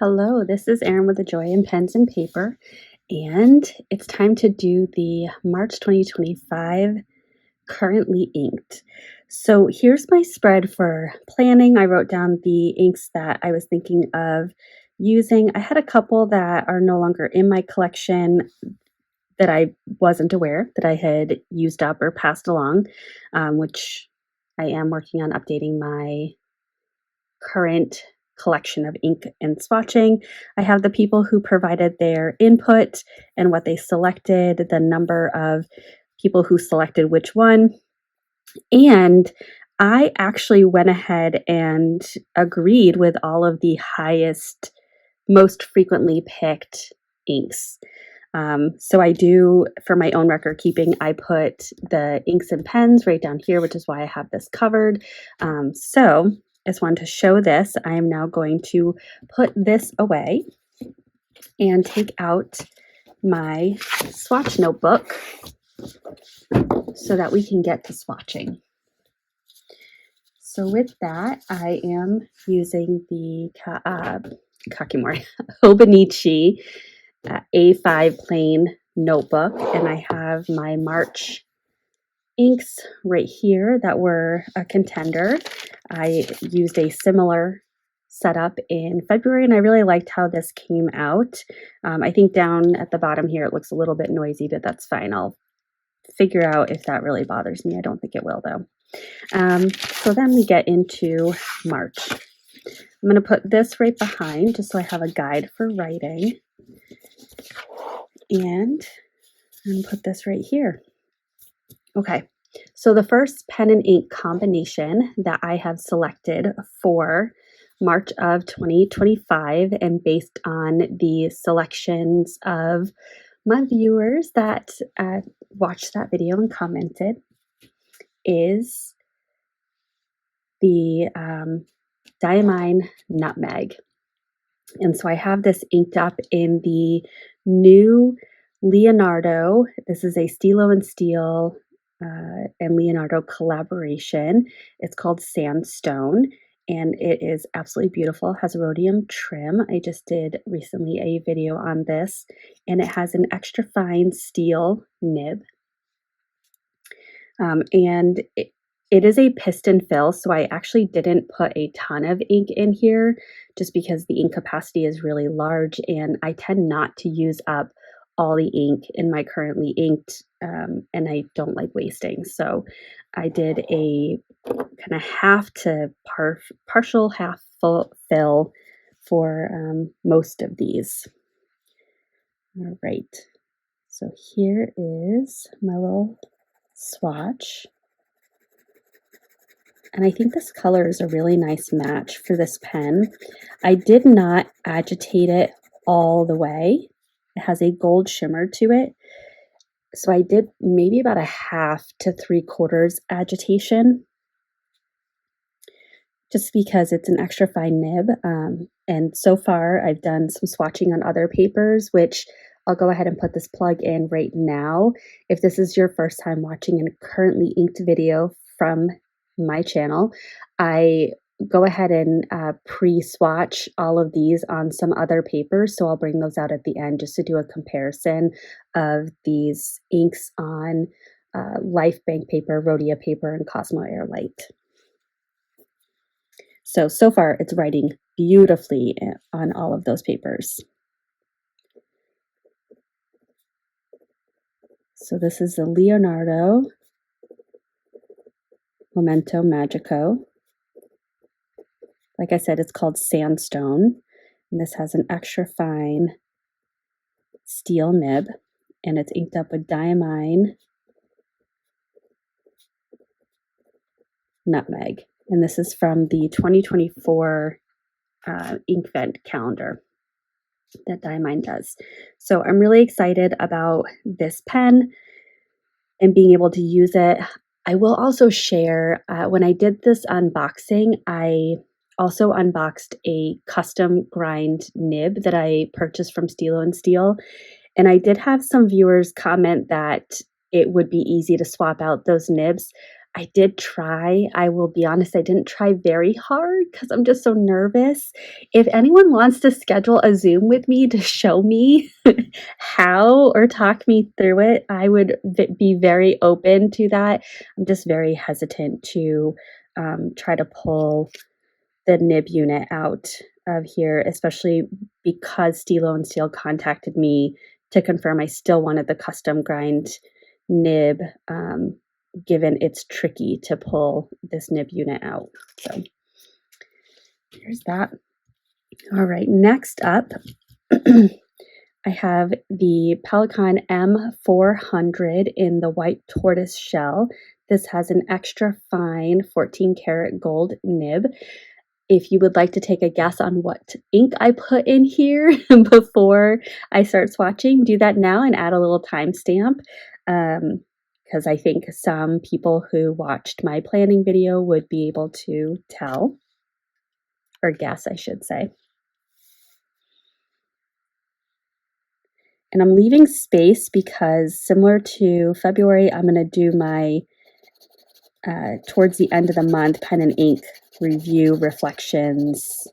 Hello, this is Erin with the Joy in Pens and Paper, and it's time to do the March 2025 currently inked. So here's my spread for planning. I wrote down the inks that I was thinking of using. I had a couple that are no longer in my collection that I wasn't aware that I had used up or passed along, which I am working on updating my current collection of ink and swatching. I have the people who provided their input and what they selected, the number of people who selected which one. And I actually went ahead and agreed with all of the highest, most frequently picked inks. So I do, for my own record keeping, I put the inks and pens right down here, which is why I have this covered. So I just wanted to show this. I am now going to put this away and take out my swatch notebook so that we can get to swatching. So with that, I am using the Kakimori Hobonichi A5 plain notebook, and I have my March inks right here that were a contender. I used a similar setup in February, and I really liked how this came out. I think down at the bottom here it looks a little bit noisy, but that's fine. I'll figure out if that really bothers me. I don't think it will, though. So then we get into March. I'm going to put this right behind just so I have a guide for writing. And I'm going to put this right here. Okay, so the first pen and ink combination that I have selected for March of 2025, and based on the selections of my viewers that watched that video and commented, is the Diamine Nutmeg. And so I have this inked up in the new Leonardo. This is a Stilo and Steel and Leonardo collaboration. It's called Sandstone, and it is absolutely beautiful. It has rhodium trim. I just did recently a video on this, and it has an extra fine steel nib. And it is a piston fill, so I actually didn't put a ton of ink in here just because the ink capacity is really large, and I tend not to use up all the ink in my currently inked, and I don't like wasting. So I did a kind of half to partial half full fill for most of these. All right, so here is my little swatch. And I think this color is a really nice match for this pen. I did not agitate it all the way. It has a gold shimmer to it. So I did maybe about a half to 3/4 agitation, just because it's an extra fine nib. And so far I've done some swatching on other papers, which I'll go ahead and put this plug in right now. If this is your first time watching a currently inked video from my channel, I go ahead and pre-swatch all of these on some other papers, so I'll bring those out at the end just to do a comparison of these inks on Life Bank paper, Rhodia paper, and Cosmo Air Light. So far it's writing beautifully on all of those papers. So this is the Leonardo Momento Magico. Like I said, it's called Sandstone, and this has an extra fine steel nib, and it's inked up with Diamine Nutmeg. And this is from the 2024 Inkvent calendar that Diamine does. So I'm really excited about this pen and being able to use it. I will also share, when I did this unboxing, I also unboxed a custom grind nib that I purchased from Stilo and Steel. And I did have some viewers comment that it would be easy to swap out those nibs. I did try. I will be honest, I didn't try very hard because I'm just so nervous. If anyone wants to schedule a Zoom with me to show me how or talk me through it, I would be very open to that. I'm just very hesitant to try to pull the nib unit out of here, especially because Stilo and Steel contacted me to confirm I still wanted the custom grind nib, given it's tricky to pull this nib unit out. So here's that. All right, next up, I have the Pelican M400 in the white tortoise shell. This has an extra fine 14 karat gold nib. If you would like to take a guess on what ink I put in here before I start swatching, do that now and add a little timestamp, because I think some people who watched my planning video would be able to tell, or guess, I should say. And I'm leaving space because, similar to February, I'm going to do my, towards the end of the month, pen and ink review reflections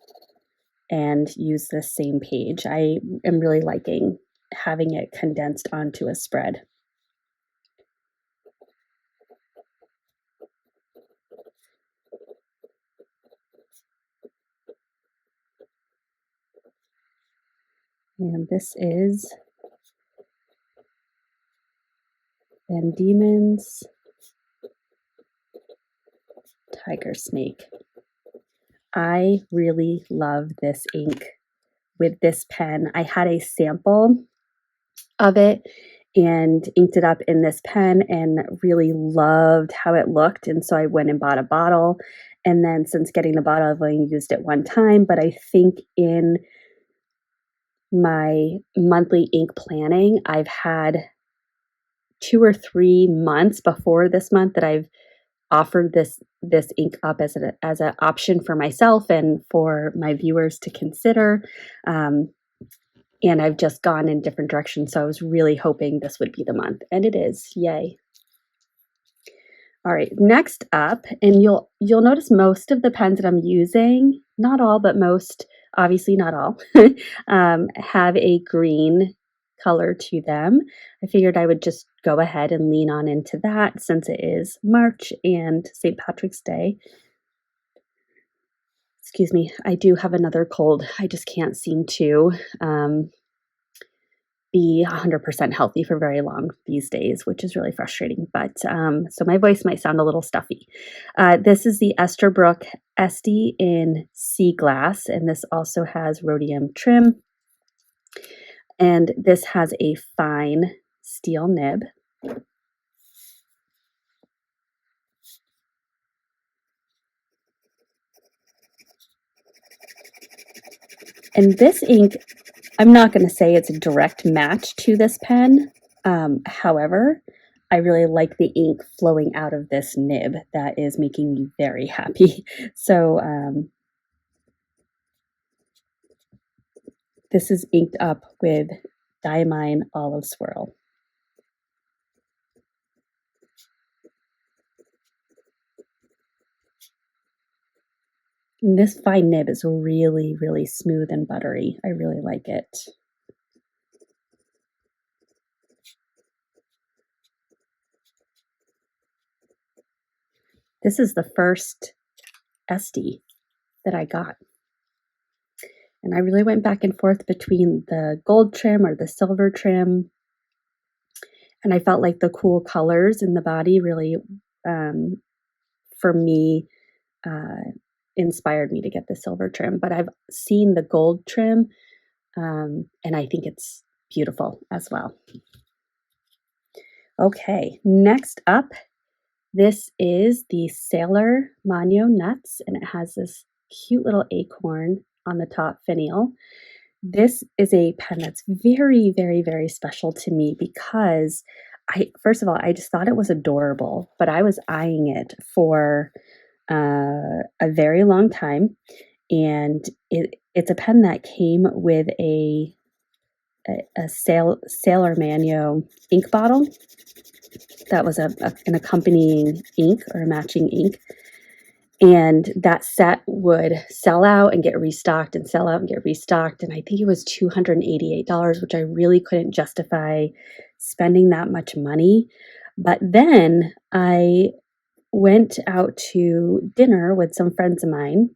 and use the same page. I am really liking having it condensed onto a spread. And this is Van Diemen's Tiger Snake. I really love this ink with this pen. I had a sample of it and inked it up in this pen and really loved how it looked. And so I went and bought a bottle. And then since getting the bottle, I've only used it one time, but I think in my monthly ink planning, I've had 2 or 3 months before this month that I've offered this ink up as an option for myself and for my viewers to consider. And I've just gone in different directions. So I was really hoping this would be the month, and it is. Yay. All right, next up, and you'll notice most of the pens that I'm using, not all, but most, obviously not all, have a green color to them. I figured I would just go ahead and lean on into that since it is March and St. Patrick's Day. Excuse me, I do have another cold. I just can't seem to be 100% healthy for very long these days, which is really frustrating. But so my voice might sound a little stuffy. This is the Esterbrook Esty in Sea Glass, and this also has rhodium trim. And this has a fine steel nib. And this ink, I'm not going to say it's a direct match to this pen. However, I really like the ink flowing out of this nib. That is making me very happy. So this is inked up with Diamine Olive Swirl. And this fine nib is really, really smooth and buttery. I really like it. This is the first Esty that I got. And I really went back and forth between the gold trim or the silver trim. And I felt like the cool colors in the body really, for me, inspired me to get the silver trim. But I've seen the gold trim, and I think it's beautiful as well. Okay, next up, this is the Sailor Mano Nuts, and it has this cute little acorn on the top finial. This is a pen that's very, very, very special to me because first of all, I just thought it was adorable, but I was eyeing it for a very long time, and it's a pen that came with a Sailor Mano ink bottle. that was an accompanying ink or a matching ink. And that set would sell out and get restocked and sell out and get restocked. And I think it was $288, which I really couldn't justify spending that much money. But then I went out to dinner with some friends of mine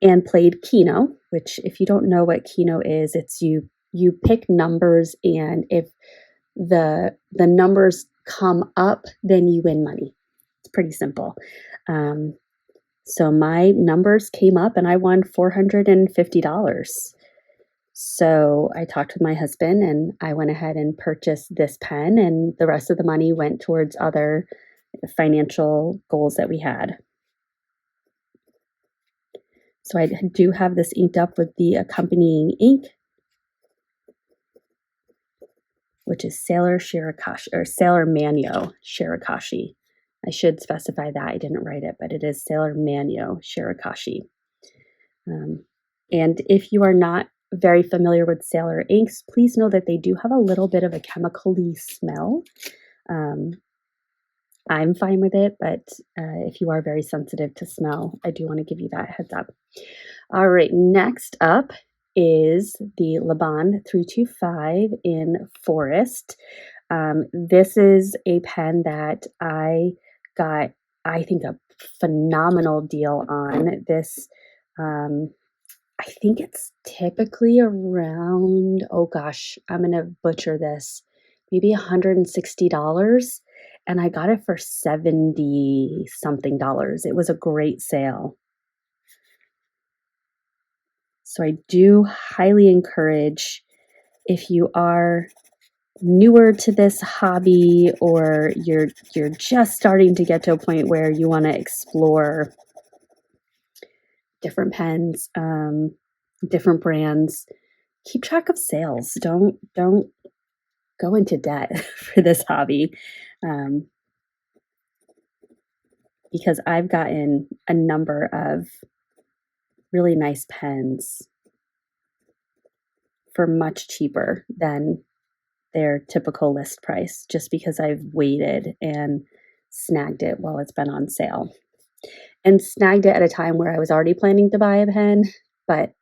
and played Keno, which if you don't know what Keno is, it's you pick numbers, and if the numbers come up, then you win money. It's pretty simple. Um, so my numbers came up and I won $450. So I talked with my husband and I went ahead and purchased this pen, and the rest of the money went towards other financial goals that we had. So I do have this inked up with the accompanying ink, which is Sailor Shirakashi or Sailor Manyo Shirakashi. I should specify that. I didn't write it, but it is Sailor Manyo Shirakashi. And if you are not very familiar with Sailor inks, please know that they do have a little bit of a chemical-y smell. I'm fine with it, but if you are very sensitive to smell, I do want to give you that heads up. All right, next up is the Laban 325 in Forest. This is a pen that I got, I think, a phenomenal deal on. This, I think it's typically around, oh gosh, I'm going to butcher this, maybe $160. And I got it for 70 something dollars. It was a great sale. So I do highly encourage, if you are newer to this hobby or you're just starting to get to a point where you want to explore different pens, different brands, keep track of sales. Don't go into debt for this hobby, because I've gotten a number of really nice pens for much cheaper than their typical list price, just because I've waited and snagged it while it's been on sale. And snagged it at a time where I was already planning to buy a pen, but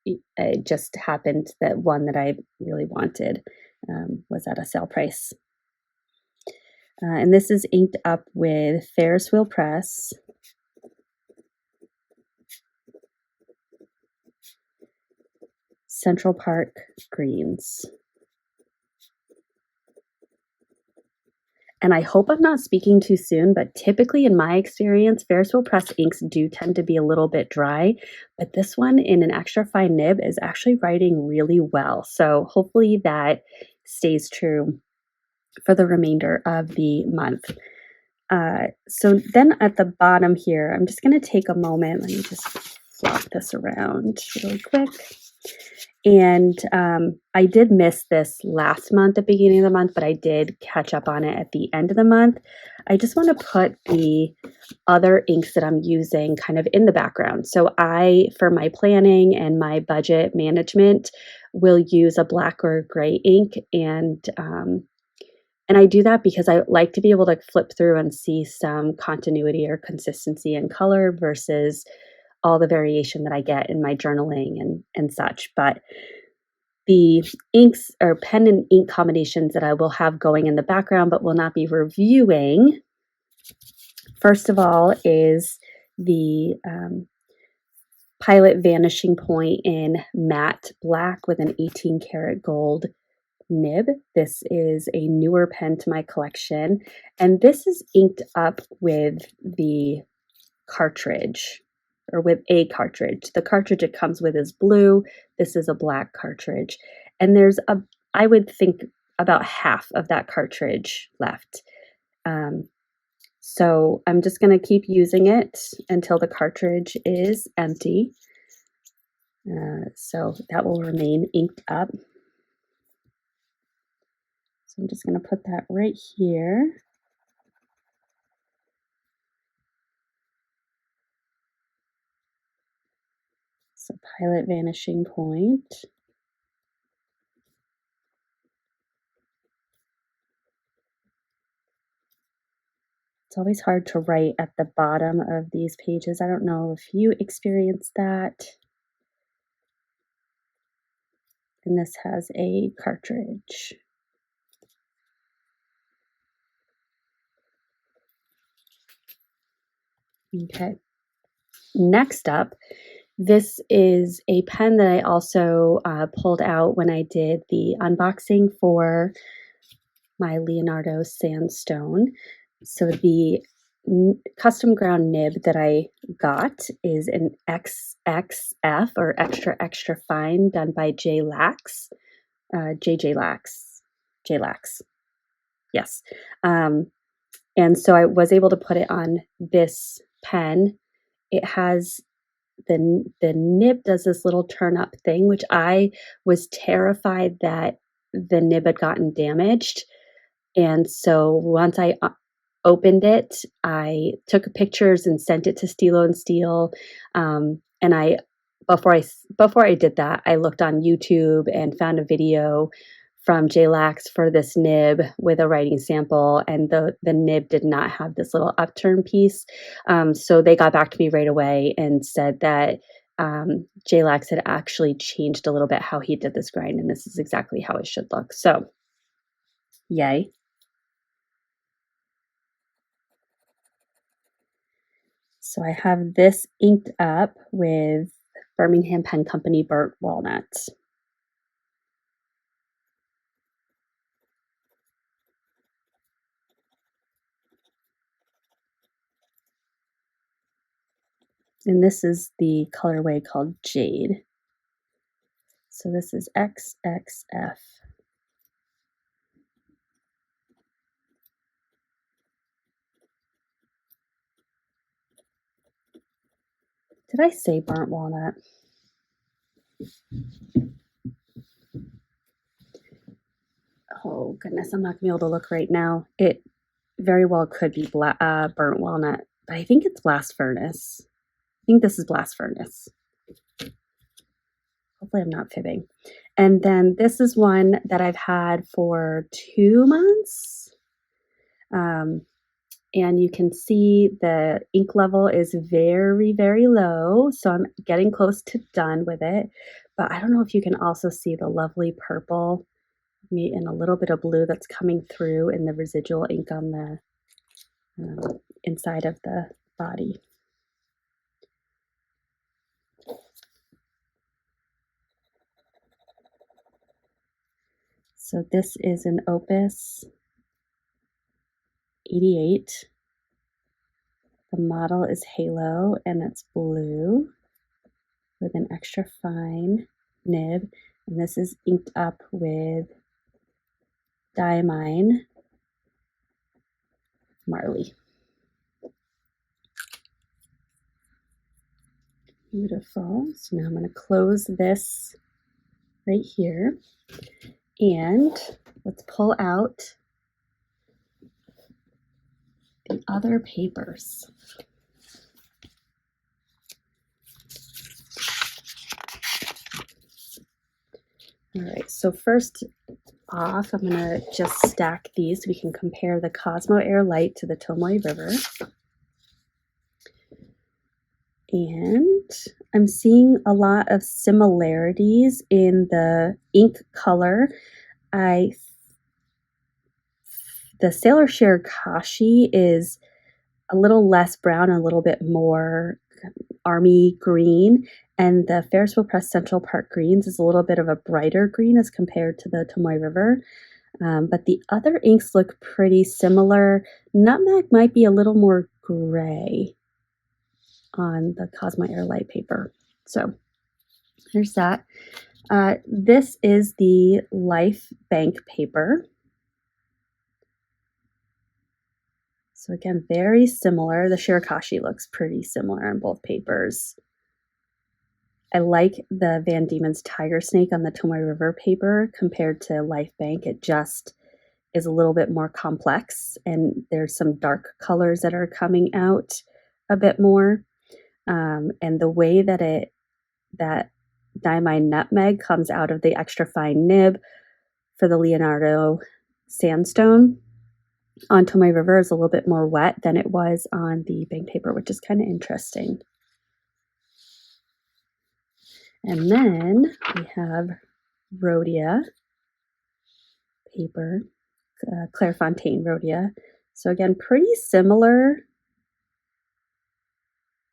it just happened that one that I really wanted was at a sale price. And this is inked up with Ferris Wheel Press. Central Park Greens. And I hope I'm not speaking too soon, but typically in my experience, Ferris Wheel Press inks do tend to be a little bit dry, but this one in an extra fine nib is actually writing really well. So hopefully that stays true for the remainder of the month. So then at the bottom here, I'm just going to take a moment. Let me just flop this around really quick. And I did miss this last month, the beginning of the month, but I did catch up on it at the end of the month. I just want to put the other inks that I'm using kind of in the background. So I, for my planning and my budget management, will use a black or gray ink, and I do that because I like to be able to flip through and see some continuity or consistency in color versus all the variation that I get in my journaling and such. But the inks or pen and ink combinations that I will have going in the background but will not be reviewing, first of all, is the Pilot Vanishing Point in matte black with an 18 karat gold nib. This is a newer pen to my collection, and this is inked up with the cartridge, or with a cartridge. The cartridge it comes with is blue. This is a black cartridge, and there's I would think about half of that cartridge left. So I'm just going to keep using it until the cartridge is empty. So that will remain inked up. So I'm just going to put that right here. So Pilot Vanishing Point. It's always hard to write at the bottom of these pages. I don't know if you experienced that. And this has a cartridge. Okay. Next up, this is a pen that I also pulled out when I did the unboxing for my Leonardo Sandstone. So the custom ground nib that I got is an XXF, or extra extra fine, done by J Lax, JJ Lax, J Lax. Yes. And so I was able to put it on this pen. It has the nib does this little turn up thing, which I was terrified that the nib had gotten damaged. And so once I opened it, I took pictures and sent it to Stilo and Steel. And before I did that, I looked on YouTube and found a video from JLax for this nib with a writing sample, and the nib did not have this little upturn piece. So they got back to me right away and said that JLax had actually changed a little bit how he did this grind, and this is exactly how it should look. So, yay. So I have this inked up with Birmingham Pen Company Burnt Walnut. And this is the colorway called Jade. So this is XXF. Did I say burnt walnut? Oh goodness, I'm not gonna be able to look right now. It very well could be burnt walnut, but I think it's blast furnace. I think this is blast furnace. Hopefully I'm not fibbing. And then this is one that I've had for 2 months. And you can see the ink level is very, very low. So I'm getting close to done with it. But I don't know if you can also see the lovely purple and a little bit of blue that's coming through in the residual ink on the inside of the body. So this is an Opus 88. The model is Halo, and it's blue with an extra fine nib. And this is inked up with Diamine Marley. Beautiful. So now I'm going to close this right here. And let's pull out the other papers. All right, so first off, I'm going to just stack these so we can compare the Cosmo Air Light to the Tomoe River. And I'm seeing a lot of similarities in the ink color. The Sailor Shirakashi is a little less brown, a little bit more army green, and the Ferris Wheel Press Central Park Greens is a little bit of a brighter green as compared to the Tomoe River. But the other inks look pretty similar. Nutmeg might be a little more gray on the Cosmo Air Light paper. So there's that. This is the Life Bank paper. So again, very similar. The Shirakashi looks pretty similar on both papers. I like the Van Diemen's Tiger Snake on the Tomoe River paper compared to Life Bank. It just is a little bit more complex, and there's some dark colors that are coming out a bit more. And the way that that Diamine Nutmeg comes out of the extra fine nib for the Leonardo Sandstone on Tomoe River is a little bit more wet than it was on the bank paper, which is kind of interesting. And then we have Rhodia paper, Clairefontaine Rhodia. So again, pretty similar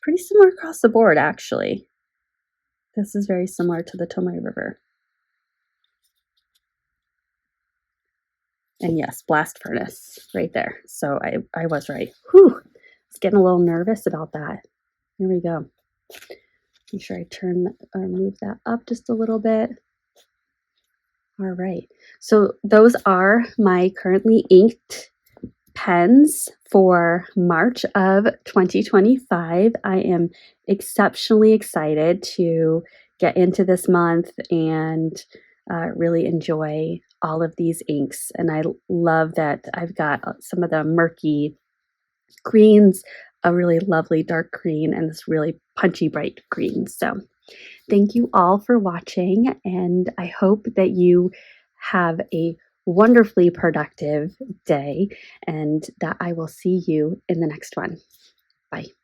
across the board, actually. This is very similar to the Tomoe River. And yes, blast furnace right there. So I was right. Whew, I was getting a little nervous about that. Here we go. Make sure I turn or move that up just a little bit. All right. So those are my currently inked pens for March of 2025. I am exceptionally excited to get into this month and really enjoy all of these inks. And I love that I've got some of the murky greens, a really lovely dark green, and this really punchy bright green. So thank you all for watching, and I hope that you have a wonderfully productive day and that I will see you in the next one. Bye.